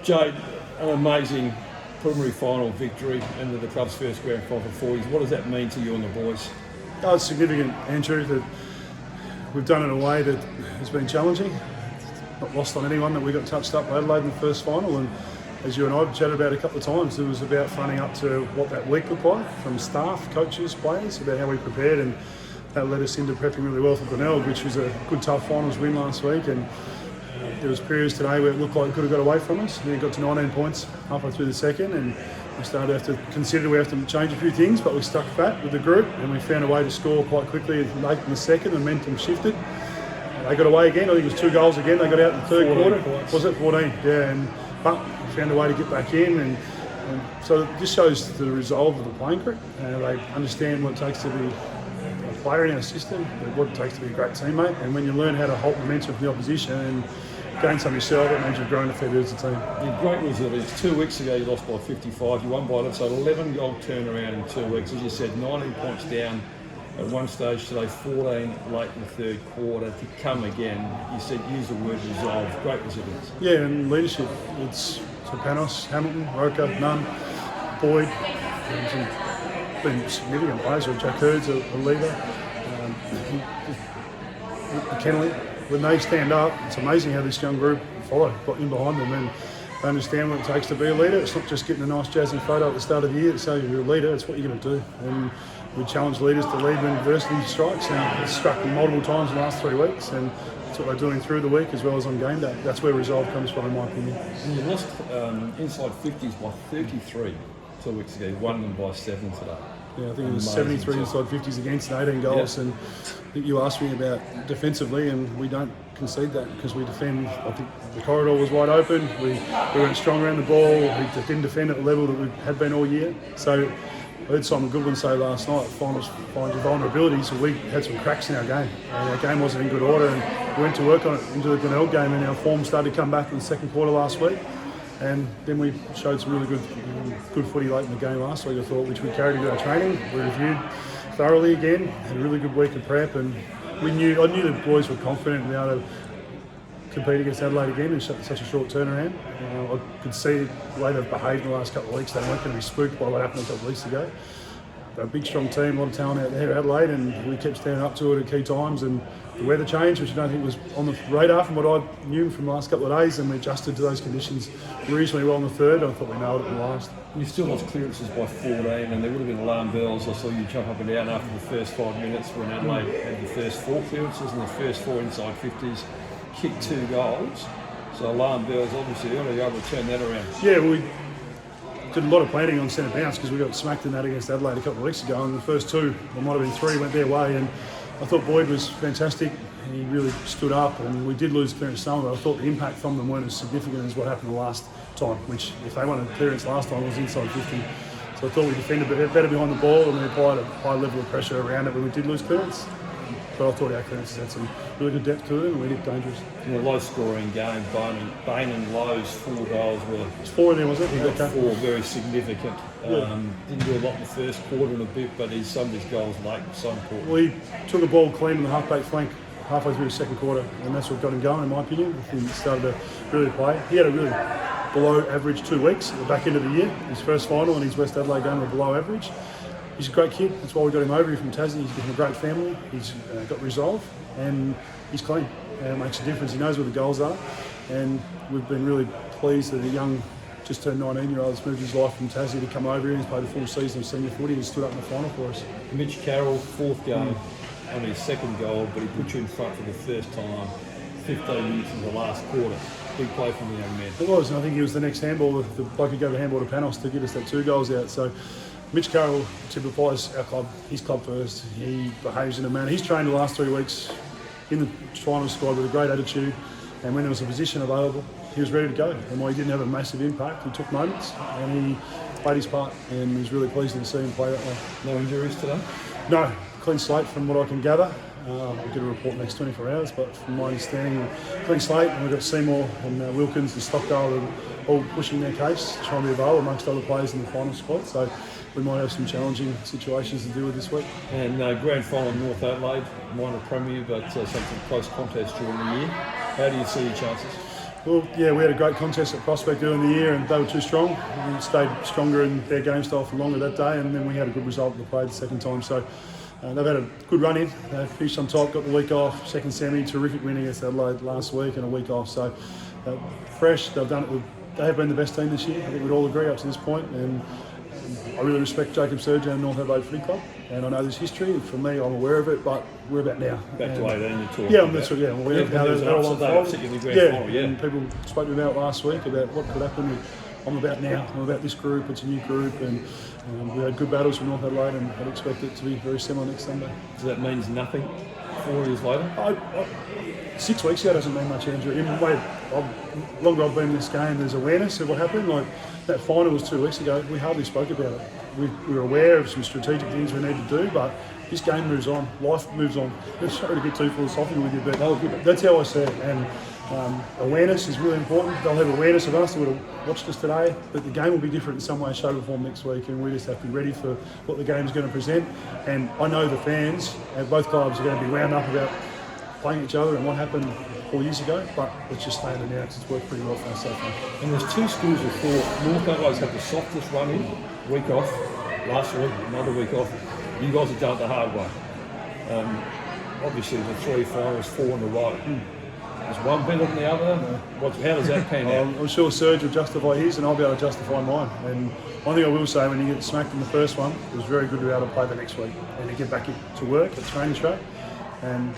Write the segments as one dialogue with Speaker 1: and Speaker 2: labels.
Speaker 1: Jade, an amazing preliminary final victory and the club's first grand final for 4 years. What does that mean to you and the boys?
Speaker 2: Oh, it's significant, Andrew, that we've done it in a way that has been challenging. Not lost on anyone that we got touched up Adelaide in the first final, and as you and I have chatted about a couple of times, it was about fronting up to what that week looked like from staff, coaches, players, about how we prepared, and that led us into prepping really well for Glenelg, which was a good tough finals win last week. And there was periods today where it looked like it could have got away from us. We got to 19 points halfway through the second, and we started to have to consider we have to change a few things, but we stuck fat with the group and we found a way to score quite quickly late in the second, and momentum shifted. They got away again. I think it was 2 goals again. They got out in the third quarter.
Speaker 1: Points.
Speaker 2: Was it 14? Yeah, but found a way to get back in, and so it just shows the resolve of the playing group. They understand what it takes to be a player in our system, what it takes to be a great teammate, and when you learn how to halt momentum from the opposition and gain some yourself, it means you've grown a fair bit as a team.
Speaker 1: Yeah, great resilience. 2 weeks ago you lost by 55, you won by 11, so 11-goal turnaround in 2 weeks. As you said, 19 points down at one stage today, 14 late in the third quarter. To come again, you said use the word resolve. Great resilience.
Speaker 2: Yeah, and leadership. It's Panos, Hamilton, Roker, Nunn, Boyd, and some been significant players. Jack Hurd's a leader. Kennelly. When they stand up, it's amazing how this young group follow, got in behind them, and they understand what it takes to be a leader. It's not just getting a nice jazzy photo at the start of the year to say you're a leader, it's what you're going to do. And we challenge leaders to lead when adversity strikes, and it's struck them multiple times in the last 3 weeks, and that's what they're doing through the week as well as on game day. That's where resolve comes from, in my opinion.
Speaker 1: And you lost inside 50s by 33 2 weeks ago, you won them by 7 today.
Speaker 2: Yeah, I think it was 73 inside 50s against and 18 goals. Yep. And I think you asked me about defensively, and we don't concede that because we defend. I think the corridor was wide open. We went strong around the ball. We didn't defend at the level that we had been all year. So I heard Simon Goodwin say last night, finals find your vulnerabilities. So we had some cracks in our game. And our game wasn't in good order, and we went to work on it into the Glenelg game, and our form started to come back in the second quarter last week. And then we showed some really good footy late in the game last week, I thought, which we carried into our training. We reviewed thoroughly again, had a really good week of prep, and I knew the boys were confident in being able to compete against Adelaide again in such a short turnaround. I could see the way they've behaved in the last couple of weeks. They weren't going to be spooked by what happened a couple of weeks ago. They're a big, strong team, a lot of talent out there at Adelaide, and we kept standing up to it at key times. And the weather changed, which I don't think was on the radar from what I knew from the last couple of days, and we adjusted to those conditions reasonably well in the third. I thought we nailed it in the last.
Speaker 1: You still lost clearances by 14, and there would have been alarm bells. I saw you jump up and down after the first 5 minutes when Adelaide had the first 4 clearances and the first 4 inside 50s, kicked 2 goals. So alarm bells obviously early, able to turn that around.
Speaker 2: Yeah, we did a lot of planning on centre bounce because we got smacked in that against Adelaide a couple of weeks ago, and the first 2, there might have been 3, went their way, and I thought Boyd was fantastic. He really stood up, and we did lose clearance some, but I thought the impact from them weren't as significant as what happened the last time, which if they wanted clearance last time was inside 50. So I thought we defended a bit better behind the ball, and we applied a high level of pressure around it when we did lose clearance. But I thought our clearances had some really good depth to them, and we looked dangerous.
Speaker 1: In a low-scoring game, Bain and Lowe's 4 goals were...
Speaker 2: It's 4 in there, was it?
Speaker 1: He got 4 very significant. Didn't do a lot in the first quarter and a bit, but some of his goals late were so important.
Speaker 2: We took a ball clean in the half-back flank halfway through the second quarter, and that's what got him going, in my opinion. He started to really play. He had a really below-average 2 weeks at the back end of the year. His first final and his West Adelaide game were below average. He's a great kid. That's why we got him over here from Tassie. He's got a great family. He's got resolve, and he's clean. It makes a difference. He knows where the goals are, and we've been really pleased that a young, just turned 19-year-old has moved his life from Tassie to come over here and he's played a full season of senior footy and stood up in the final for us.
Speaker 1: Mitch Carroll, 4th game, only his 2nd goal, but he put you in front for the first time, 15 minutes in the last quarter. Big play from the young man.
Speaker 2: It was, and I think he was the next handball. The bloke who gave a handball to Panos to get us that 2 goals out. So Mitch Carroll typifies our club, his club first. He behaves in a manner. He's trained the last 3 weeks in the final squad with a great attitude, and when there was a position available, he was ready to go. And while he didn't have a massive impact, he took moments and he played his part, and he's really pleasing to see him play that way.
Speaker 1: No injuries today?
Speaker 2: No, clean slate from what I can gather. I'll get a report next 24 hours, but from my understanding, clean slate, and we've got Seymour and Wilkins and Stockdale all pushing their case, trying to be available amongst other players in the final squad. So we might have some challenging situations to deal with this week.
Speaker 1: And grand final in North Adelaide, minor premier, but something close contest during the year. How do you see your chances?
Speaker 2: Well, yeah, we had a great contest at Prospect early in the year, and they were too strong. We stayed stronger in their game style for longer that day, and then we had a good result that we played the second time. So they've had a good run in. They finished on top, got the week off, second semi, terrific win against Adelaide last week, and a week off. So fresh, they've done it. They have been the best team this year. I think we'd all agree up to this point, and I really respect Jacob Surgeon and North Adelaide Footy Club, and I know there's history. For me, I'm aware of it, but we're about now.
Speaker 1: Back to 18, you're talking.
Speaker 2: Yeah, that's right. Yeah, I'm aware of how that all unfolded.
Speaker 1: Particularly grand final, yeah.
Speaker 2: And people spoke to me about last week about what could happen. I'm about now. I'm about this group. It's a new group, and we had good battles with North Adelaide, and I'd expect it to be very similar next Sunday.
Speaker 1: So that means nothing 4 years later?
Speaker 2: 6 weeks ago doesn't mean much, Andrew. In the way, longer I've been in this game, there's awareness of what happened. Like that final was 2 weeks ago. We hardly spoke about it. We were aware of some strategic things we need to do, but this game moves on. Life moves on. I'm sorry to get too philosophical with you, but that's how I see it. And awareness is really important. They'll have awareness of us. They would have watched us today, but the game will be different in some way, shape or form next week, and we just have to be ready for what the game's going to present. And I know the fans at both clubs are going to be wound up about playing each other and what happened 4 years ago, but let's just stay in it now because it's worked pretty well for us so far.
Speaker 1: And there's two schools of thought. North Adelaide's had the softest run in, week off, last week, another week off. You guys have done it the hard way. Obviously, the 3 finals, 4 in a row. Is one better than the other? How does that pan out?
Speaker 2: I'm sure Serge will justify his and I'll be able to justify mine. And one thing I will say, when you get smacked in the first one, it was very good to be able to play the next week and to get back to work at training track and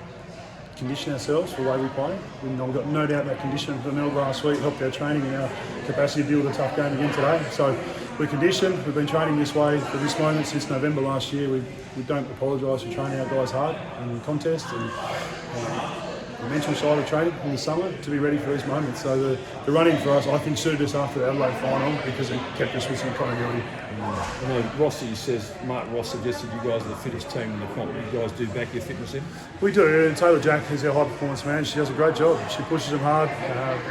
Speaker 2: condition ourselves for the way we play. And I've got no doubt that condition from last week helped our training and our capacity to deal with a tough game again today. So we're conditioned. We've been training this way for this moment since November last year. We don't apologise for training our guys hard in the contest and the mental side of training in the summer to be ready for these moments. So the running for us, I think, suited us after the Adelaide final because it kept us with some continuity.
Speaker 1: I know Rossi says, Mark Ross suggested you guys are the fittest team in the comp. You guys do back your fitness in?
Speaker 2: We do, and Taylor Jack is our high performance man. She does a great job. She pushes them hard.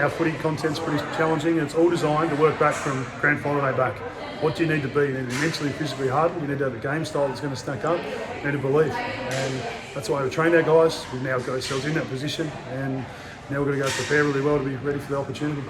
Speaker 2: Our footy content's pretty challenging. It's all designed to work back from grand final day back. What do you need to be? You need to be mentally, physically hardened. You need to have a game style that's going to stack up. You need to believe. And that's why we've trained our guys. We've now got ourselves in that position, and now we're going to go prepare really well to be ready for the opportunity.